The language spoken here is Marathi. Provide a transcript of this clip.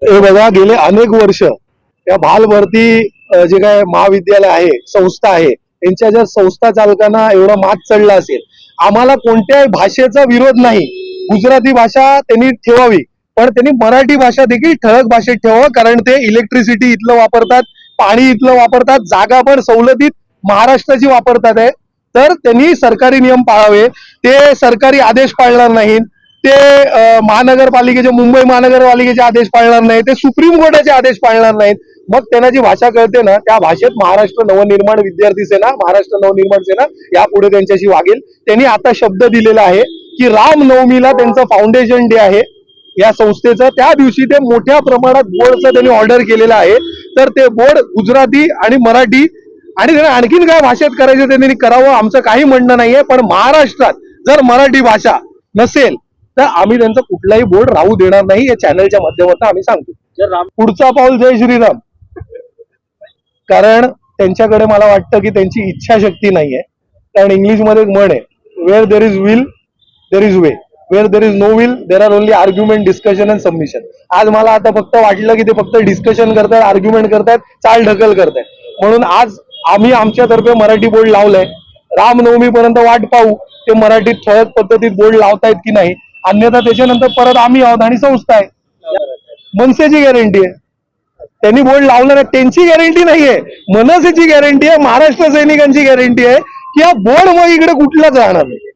हे बघा, गेले अनेक वर्ष या भाल भरती जे काय महाविद्यालय आहे, संस्था आहे, यांच्या ज्या संस्था चालकांना एवढा मात चढला असेल. आम्हाला कोणत्याही भाषेचा विरोध नाही, गुजराती भाषा त्यांनी ठेवावी, पण त्यांनी मराठी भाषा देखील ठळक भाषेत ठेवावं, कारण ते इलेक्ट्रिसिटी इथलं वापरतात, पाणी इथलं वापरतात, जागा पण सवलतीत महाराष्ट्राची वापरतात आहे. तर त्यांनी सरकारी नियम पाळावे. ते सरकारी आदेश पाळणार नाहीत, ते महानगरपालिकेचे, मुंबई महानगरपालिकेचे आदेश पाळणार नाही, ते सुप्रीम कोर्टाचे आदेश पाळणार नाहीत. मग त्यांना जी भाषा कळते ना, त्या भाषेत महाराष्ट्र नवनिर्माण विद्यार्थी सेना, महाराष्ट्र नवनिर्माण सेना यापुढे त्यांच्याशी वागेल. त्यांनी आता शब्द दिलेला आहे की रामनवमीला त्यांचं फाउंडेशन डे आहे या संस्थेचं, त्या दिवशी ते मोठ्या प्रमाणात बोर्डचं त्यांनी ऑर्डर केलेलं आहे. तर ते बोर्ड गुजराती आणि मराठी आणि त्यांना आणखीन काय भाषेत करायचं त्यांनी करावं, आमचं काही म्हणणं नाहीये. पण महाराष्ट्रात जर मराठी भाषा नसेल तर आम्ही त्यांचं कुठलाही बोर्ड राहू देणार नाही, या चॅनलच्या माध्यमातून आम्ही सांगतो. पुढचा पाऊल जय श्रीराम. कारण त्यांच्याकडे मला वाटतं की त्यांची इच्छाशक्ती नाहीये. कारण इंग्लिशमध्ये एक म्हण आहे, where there is will there is way, where there is no will there are only argument, discussion and submission. आज मला आता फक्त वाटलं की ते फक्त डिस्कशन करतात, आर्ग्युमेंट करतात, चाल ढकल करतात. म्हणून आज आम्ही आमच्यातर्फे मराठी बोर्ड लावलंय. रामनवमी पर्यंत वाट पाहू ते मराठीत ठळक पद्धतीत बोर्ड लावतायत की नाही, अन्यथा त्याच्यानंतर परत आम्ही आहोत आणि संस्था आहे. मनसेची गॅरंटी आहे, त्यांनी बोर्ड लावलं नाही त्यांची गॅरंटी नाहीये, मनसेची गॅरंटी आहे, महाराष्ट्र सैनिकांची गॅरंटी आहे की हा बोर्ड मग इकडे कुठलाच राहणार नाही.